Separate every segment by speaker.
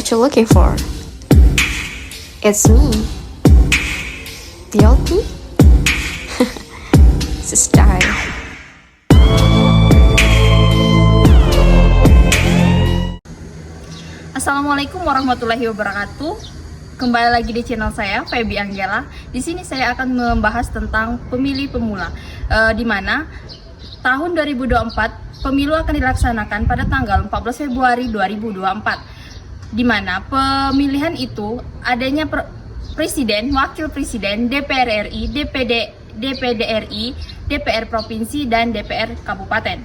Speaker 1: what you're looking for. It's me, the old me. It's a style.
Speaker 2: Assalamualaikum warahmatullahi wabarakatuh. Kembali lagi di channel saya, Feby Angela. Di sini saya akan membahas tentang pemilih pemula, di mana tahun 2024 pemilu akan dilaksanakan pada tanggal 14 Februari 2024. Di mana pemilihan itu adanya presiden, wakil presiden, DPR RI, DPD RI, DPR provinsi, dan DPR kabupaten.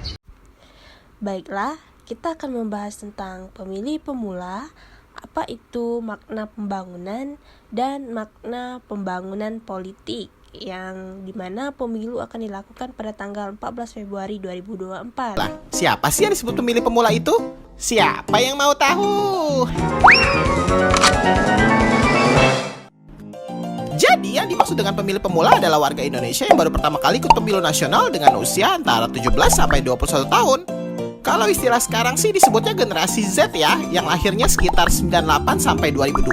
Speaker 3: Baiklah, kita akan membahas tentang pemilih pemula, apa itu makna pembangunan dan makna pembangunan politik, yang dimana pemilu akan dilakukan pada tanggal 14 Februari 2024.
Speaker 4: Lah, siapa sih yang disebut pemilih pemula itu? Siapa yang mau tahu? Jadi yang dimaksud dengan pemilih pemula adalah warga Indonesia yang baru pertama kali ikut pemilu nasional dengan usia antara 17 sampai 21 tahun. Kalau istilah sekarang sih disebutnya generasi Z ya, yang lahirnya sekitar 98 sampai 2002.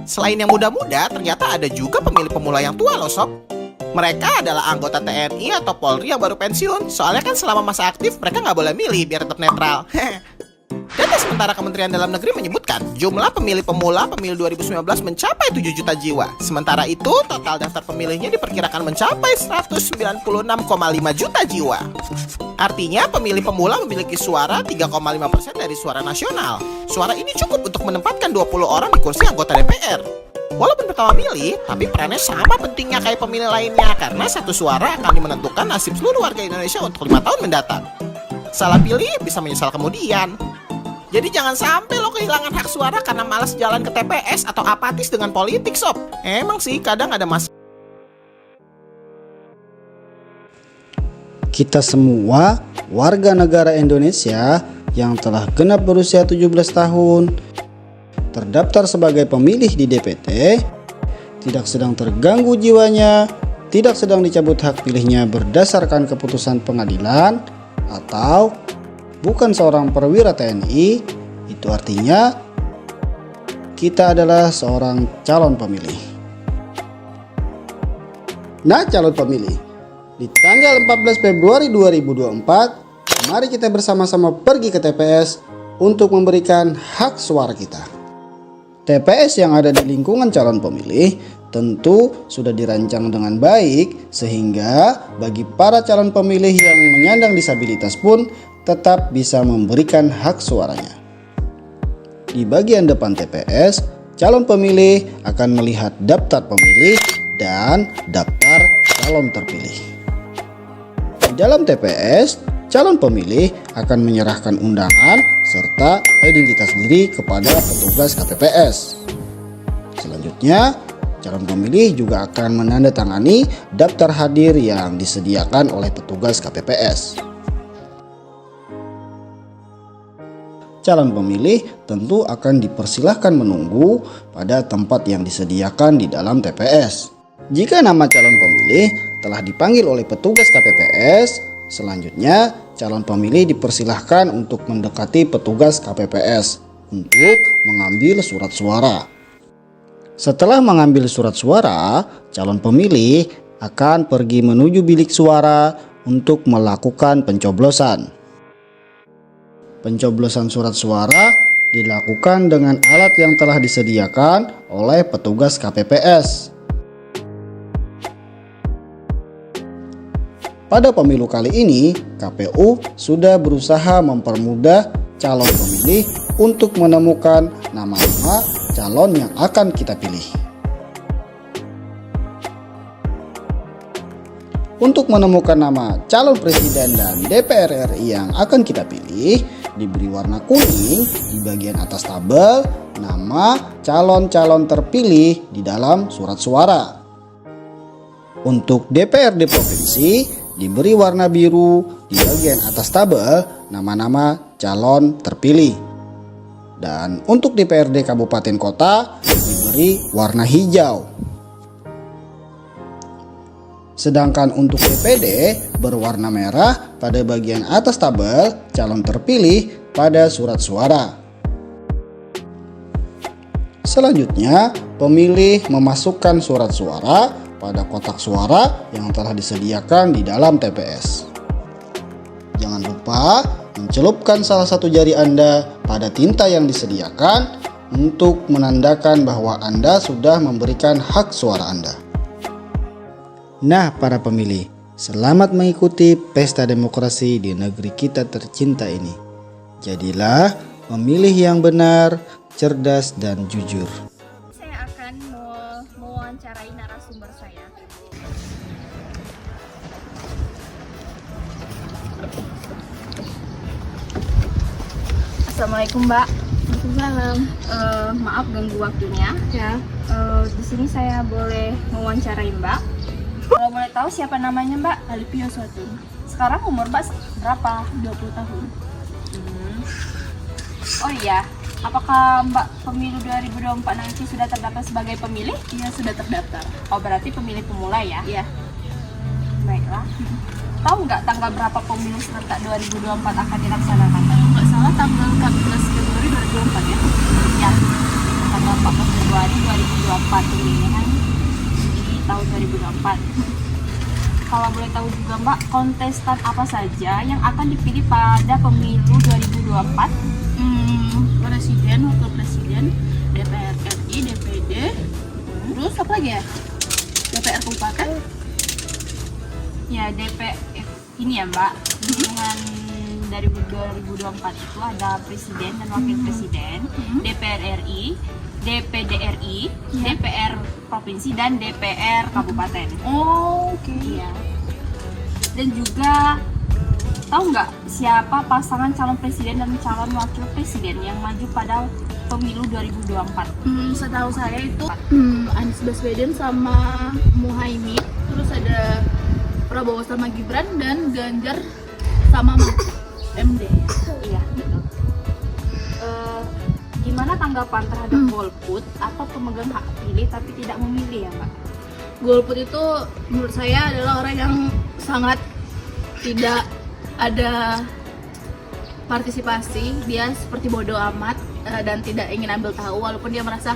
Speaker 4: Selain yang muda-muda, ternyata ada juga pemilih pemula yang tua loh sob. Mereka adalah anggota TNI atau Polri yang baru pensiun. Soalnya kan selama masa aktif mereka nggak boleh milih biar tetap netral. Data sementara Kementerian Dalam Negeri menyebutkan jumlah pemilih pemula pemilu 2019 mencapai 7 juta jiwa. Sementara itu, total daftar pemilihnya diperkirakan mencapai 196,5 juta jiwa. Artinya, pemilih pemula memiliki suara 3,5% dari suara nasional. Suara ini cukup untuk menempatkan 20 orang di kursi anggota DPR. Walaupun pertama milih, tapi perannya sama pentingnya kayak pemilih lainnya, karena satu suara akan menentukan nasib seluruh warga Indonesia untuk 5 tahun mendatang. Salah pilih bisa menyesal kemudian. Jadi jangan sampai lo kehilangan hak suara karena malas jalan ke TPS atau apatis dengan politik sob. Emang sih kadang ada masalah.
Speaker 5: Kita semua warga negara Indonesia yang telah genap berusia 17 tahun, terdaftar sebagai pemilih di DPT, tidak sedang terganggu jiwanya, tidak sedang dicabut hak pilihnya berdasarkan keputusan pengadilan, atau bukan seorang perwira TNI, itu artinya kita adalah seorang calon pemilih. Nah, calon pemilih, di tanggal 14 Februari 2024, mari kita bersama-sama pergi ke TPS untuk memberikan hak suara kita. TPS yang ada di lingkungan calon pemilih tentu sudah dirancang dengan baik, sehingga bagi para calon pemilih yang menyandang disabilitas pun tetap bisa memberikan hak suaranya. Di bagian depan TPS, calon pemilih akan melihat daftar pemilih dan daftar calon terpilih. Di dalam TPS, calon pemilih akan menyerahkan undangan serta identitas diri kepada petugas KPPS. Selanjutnya, calon pemilih juga akan menandatangani daftar hadir yang disediakan oleh petugas KPPS. Calon pemilih tentu akan dipersilahkan menunggu pada tempat yang disediakan di dalam TPS. Jika nama calon pemilih telah dipanggil oleh petugas KPPS, selanjutnya calon pemilih dipersilahkan untuk mendekati petugas KPPS untuk mengambil surat suara. Setelah mengambil surat suara, calon pemilih akan pergi menuju bilik suara untuk melakukan pencoblosan. Pencoblosan surat suara dilakukan dengan alat yang telah disediakan oleh petugas KPPS. Pada pemilu kali ini, KPU sudah berusaha mempermudah calon pemilih untuk menemukan nama-nama calon yang akan kita pilih. Untuk menemukan nama calon presiden dan DPR RI yang akan kita pilih, diberi warna kuning di bagian atas tabel nama calon-calon terpilih di dalam surat suara. Untuk DPRD provinsi, diberi warna biru di bagian atas tabel nama-nama calon terpilih. Dan untuk DPRD kabupaten kota, diberi warna hijau. Sedangkan untuk DPD berwarna merah pada bagian atas tabel calon terpilih pada surat suara. Selanjutnya, pemilih memasukkan surat suara pada kotak suara yang telah disediakan di dalam TPS. Jangan lupa mencelupkan salah satu jari Anda pada tinta yang disediakan untuk menandakan bahwa Anda sudah memberikan hak suara Anda. Nah, para pemilih, selamat mengikuti pesta demokrasi di negeri kita tercinta ini. Jadilah pemilih yang benar, cerdas, dan jujur.
Speaker 2: Saya akan mewawancarai narasumber saya. Assalamualaikum, Mbak.
Speaker 3: Waalaikumsalam.
Speaker 2: Maaf ganggu waktunya.
Speaker 3: Ya.
Speaker 2: Di sini saya boleh mewawancarai Mbak. Kalau boleh tahu siapa namanya, Mbak?
Speaker 3: Alipio suatu.
Speaker 2: Sekarang umur Mbak berapa?
Speaker 3: 20 tahun.
Speaker 2: Oh iya, apakah Mbak pemilu 2024 nanti sudah terdaftar sebagai pemilih?
Speaker 3: Iya, sudah terdaftar.
Speaker 2: Oh, berarti pemilih pemula ya?
Speaker 3: Iya.
Speaker 2: Baiklah. Tahu nggak tanggal berapa pemilu serentak 2024 akan dilaksanakan?
Speaker 3: Kalau nggak salah tanggal 14 Februari 2024 ya.
Speaker 2: Ya, tanggal 14 Februari 2024 pemilihan di tahun 2024. Kalau boleh tahu juga Mbak, kontestan apa saja yang akan dipilih pada pemilu 2024?
Speaker 3: Presiden, wakil presiden, DPR RI, DPD, terus apa lagi ya? DPR kabupaten.
Speaker 2: Ya, DPR ini ya Mbak, dengan dari 2024 itu ada presiden dan wakil presiden, DPR RI, DPD RI, DPR provinsi dan DPR kabupaten.
Speaker 3: Oh, oke.
Speaker 2: Iya. Dan juga tahu nggak siapa pasangan calon presiden dan calon wakil presiden yang maju pada pemilu 2024?
Speaker 3: Setahu saya itu Anies Baswedan sama Muhaimin, terus ada Prabowo sama Gibran, dan Ganjar sama MD.
Speaker 2: Iya, betul. Gimana tanggapan terhadap golput atau pemegang hak pilih tapi tidak memilih ya Mbak?
Speaker 3: Golput itu menurut saya adalah orang yang sangat tidak ada partisipasi. Dia seperti bodoh amat dan tidak ingin ambil tahu, walaupun dia merasa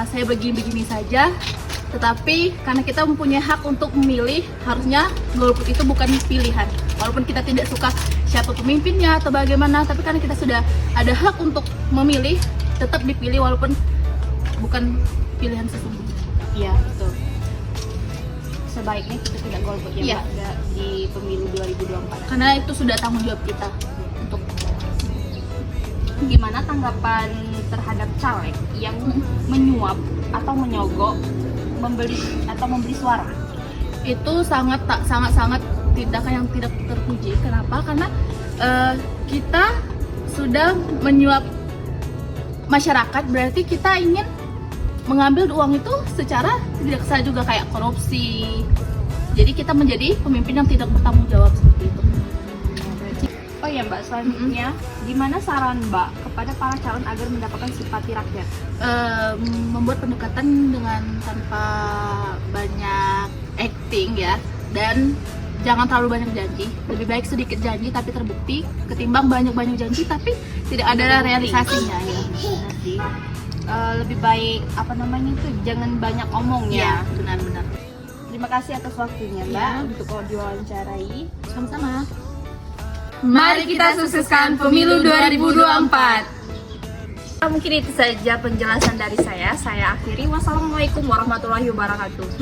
Speaker 3: saya begini-begini saja. Tetapi karena kita mempunyai hak untuk memilih, harusnya golput itu bukan pilihan. Walaupun kita tidak suka siapa pemimpinnya atau bagaimana, tapi karena kita sudah ada hak untuk memilih, tetap dipilih walaupun bukan pilihan sesungguhnya.
Speaker 2: Iya, betul. Sebaiknya kita tidak golput ya
Speaker 3: Iya.
Speaker 2: Mbak di pemilu 2024.
Speaker 3: Karena itu sudah tanggung jawab kita untuk
Speaker 2: Gimana tanggapan terhadap caleg yang menyuap atau menyogok membeli suara?
Speaker 3: itu sangat tindakan yang tidak terpuji. Kenapa? Karena kita sudah menyuap masyarakat, berarti kita ingin mengambil uang itu secara tidak sah juga, kayak korupsi. Jadi kita menjadi pemimpin yang tidak bertanggung jawab seperti itu.
Speaker 2: Oh ya Mbak, selanjutnya gimana saran Mbak kepada para calon agar mendapatkan simpati rakyat?
Speaker 3: Membuat pendekatan dengan tanpa banyak acting ya, dan jangan terlalu banyak janji. Lebih baik sedikit janji tapi terbukti ketimbang banyak-banyak janji tapi tidak ada realisasinya ya.
Speaker 2: Nanti lebih baik jangan banyak omong ya.
Speaker 3: Benar-benar.
Speaker 2: Terima kasih atas waktunya Mbak untuk diwawancarai.
Speaker 3: Sama-sama.
Speaker 2: Mari kita sukseskan pemilu 2024. Mungkin itu saja penjelasan dari saya. Saya akhiri. Wassalamualaikum warahmatullahi wabarakatuh.